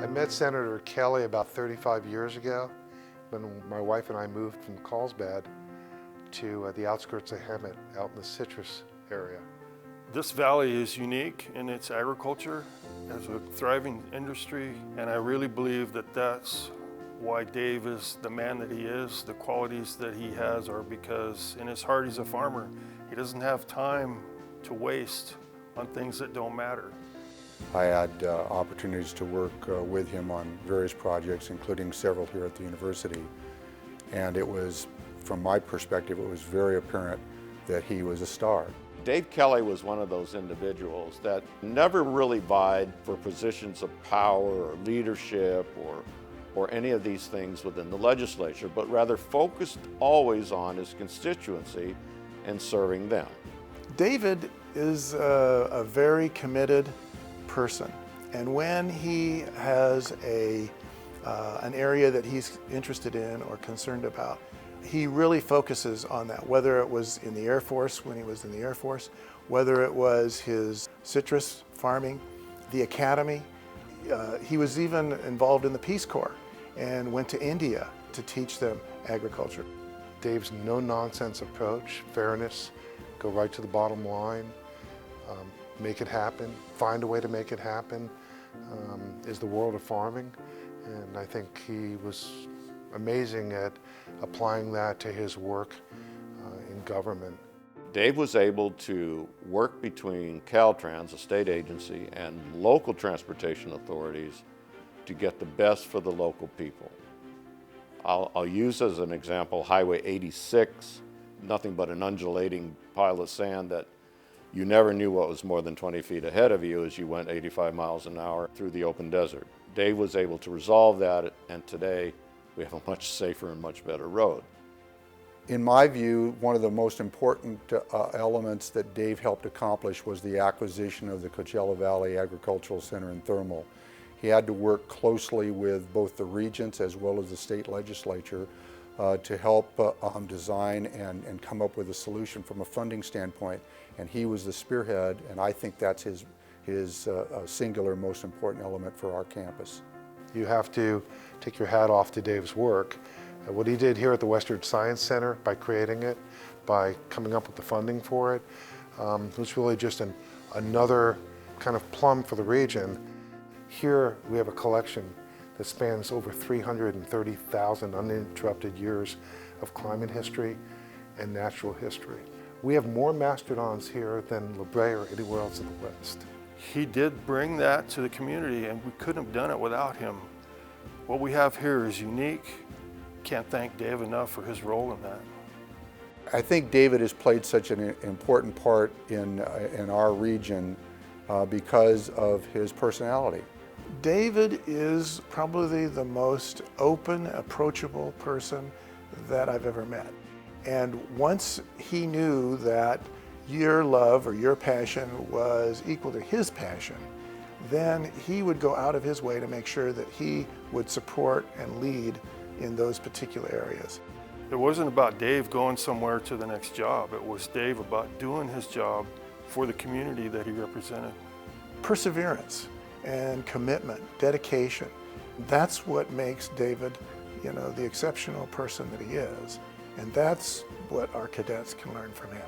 I met Senator Kelley about 35 years ago when my wife and I moved from Carlsbad to the outskirts of Hemet out in the citrus area. This valley is unique in its agriculture as a thriving industry, and I really believe that that's why Dave is the man that he is. The qualities that he has are because in his heart he's a farmer. He doesn't have time to waste on things that don't matter. I had opportunities to work with him on various projects, including several here at the university. And it was, from my perspective, it was very apparent that he was a star. Dave Kelley was one of those individuals that never really vied for positions of power or leadership or any of these things within the legislature, but rather focused always on his constituency and serving them. David is a very committed person, and when he has an area that he's interested in or concerned about, he really focuses on that, whether it was in the Air Force when he was in the Air Force, whether it was his citrus farming, the academy. He was even involved in the Peace Corps and went to India to teach them agriculture. Dave's no-nonsense approach, fairness, go right to the bottom line, make it happen, find a way to make it happen, is the world of farming. And I think he was amazing at applying that to his work in government. Dave was able to work between Caltrans, a state agency, and local transportation authorities to get the best for the local people. I'll use as an example Highway 86, nothing but an undulating pile of sand that you never knew what was more than 20 feet ahead of you as you went 85 miles an hour through the open desert. Dave was able to resolve that, and today we have a much safer and much better road. In my view, one of the most important elements that Dave helped accomplish was the acquisition of the Coachella Valley Agricultural Center and Thermal. He had to work closely with both the regents as well as the state legislature to help design and come up with a solution from a funding standpoint. And he was the spearhead, and I think that's his singular most important element for our campus. You have to take your hat off to Dave's work. What he did here at the Western Science Center by creating it, by coming up with the funding for it, was really just another kind of plum for the region. Here we have a collection that spans over 330,000 uninterrupted years of climate history and natural history. We have more mastodons here than La Brea or anywhere else in the West. He did bring that to the community, and we couldn't have done it without him. What we have here is unique. Can't thank Dave enough for his role in that. I think David has played such an important part in our region because of his personality. David is probably the most open, approachable person that I've ever met. And once he knew that your love or your passion was equal to his passion, then he would go out of his way to make sure that he would support and lead in those particular areas. It wasn't about Dave going somewhere to the next job. It was Dave about doing his job for the community that he represented. Perseverance and commitment, dedication. That's what makes David, the exceptional person that he is. And that's what our cadets can learn from him.